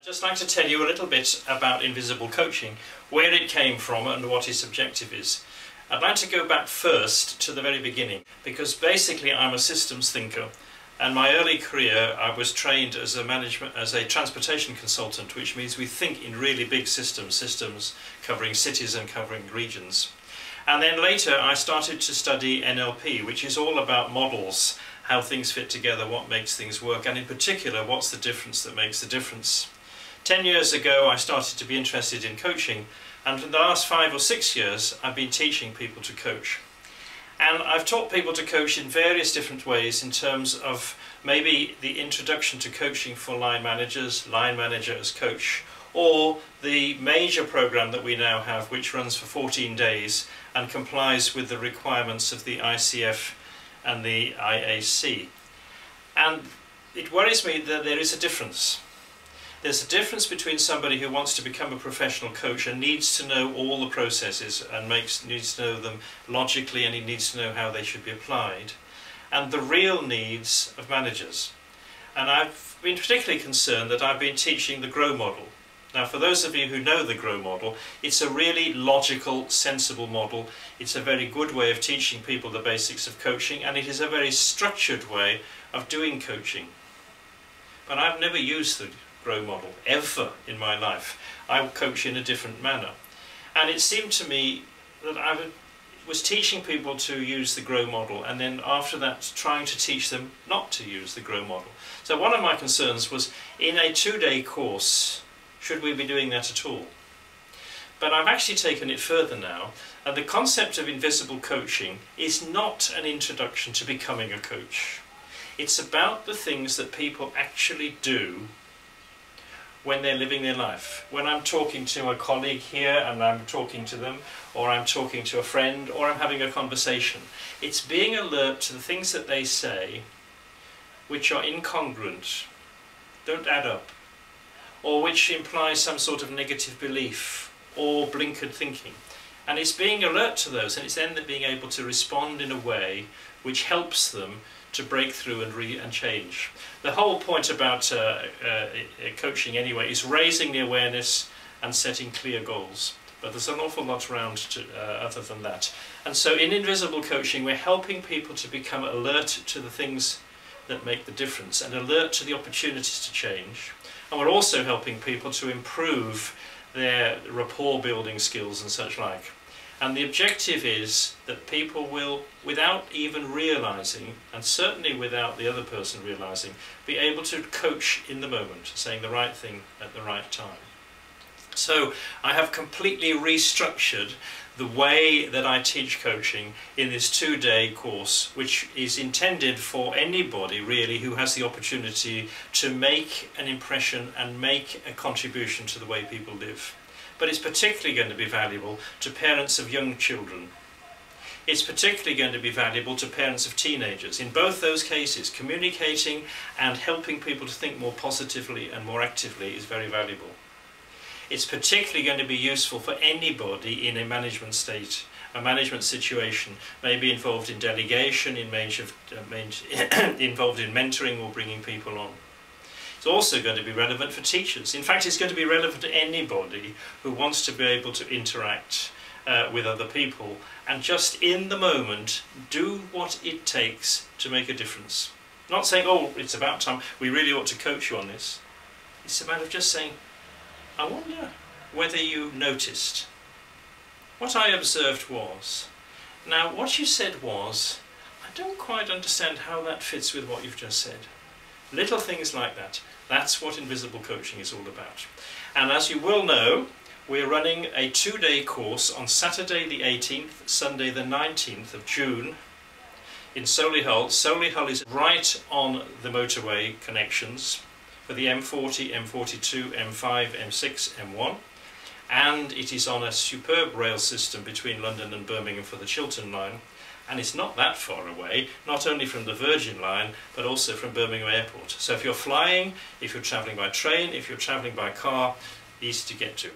I'd just like to tell you a little bit about invisible coaching, where it came from and what its objective is. I'd like to go back first to the very beginning, because basically I'm a systems thinker, and my early career I was trained as a transportation consultant, which means we think in really big systems covering cities and covering regions. And then later I started to study NLP, which is all about models, how things fit together, what makes things work, and in particular what's the difference that makes the difference. 10 years ago I started to be interested in coaching, and for the last 5 or 6 years I've been teaching people to coach. And I've taught people to coach in various different ways, in terms of maybe the introduction to coaching for line managers, line manager as coach, or the major program that we now have, which runs for 14 days and complies with the requirements of the ICF and the IAC. And it worries me that there is a difference. There's a difference between somebody who wants to become a professional coach and needs to know all the processes and needs to know them logically, and he needs to know how they should be applied, and the real needs of managers. And I've been particularly concerned that I've been teaching the GROW model. Now, for those of you who know the GROW model, it's a really logical, sensible model. It's a very good way of teaching people the basics of coaching, and it is a very structured way of doing coaching. But I've never used the GROW model ever in my life. I coach in a different manner, and it seemed to me that I was teaching people to use the GROW model, and then after that trying to teach them not to use the GROW model. So one of my concerns was, in a 2-day course, should we be doing that at all? But I've actually taken it further now, and the concept of invisible coaching is not an introduction to becoming a coach. It's about the things that people actually do when they're living their life. When I'm talking to a colleague here and I'm talking to them, or I'm talking to a friend, or I'm having a conversation, it's being alert to the things that they say which are incongruent, don't add up, or which imply some sort of negative belief or blinkered thinking. And it's being alert to those, and it's then being able to respond in a way which helps them to break through and change. The whole point about coaching anyway is raising the awareness and setting clear goals. But there's an awful lot around other than that. And so in invisible coaching we're helping people to become alert to the things that make the difference and alert to the opportunities to change. And we're also helping people to improve their rapport building skills and such like. And the objective is that people will, without even realizing, and certainly without the other person realizing, be able to coach in the moment, saying the right thing at the right time. So I have completely restructured the way that I teach coaching in this 2-day course, which is intended for anybody really who has the opportunity to make an impression and make a contribution to the way people live. But it's particularly going to be valuable to parents of young children. It's particularly going to be valuable to parents of teenagers. In both those cases, communicating and helping people to think more positively and more actively is very valuable. It's particularly going to be useful for anybody in a management state, a management situation, maybe involved in delegation, involved in mentoring or bringing people on. It's also going to be relevant for teachers. In fact, it's going to be relevant to anybody who wants to be able to interact with other people and just in the moment do what it takes to make a difference. Not saying, oh, it's about time, we really ought to coach you on this. It's a matter of just saying, I wonder whether you noticed. What I observed was, now what you said was, I don't quite understand how that fits with what you've just said. Little things like that. That's what invisible coaching is all about. And as you will know, we're running a 2-day course on Saturday the 18th, Sunday the 19th of June in Solihull. Solihull is right on the motorway connections for the M40, M42, M5, M6, M1. And it is on a superb rail system between London and Birmingham for the Chiltern line. And it's not that far away, not only from the Virgin line, but also from Birmingham Airport. So if you're flying, if you're travelling by train, if you're travelling by car, easy to get to.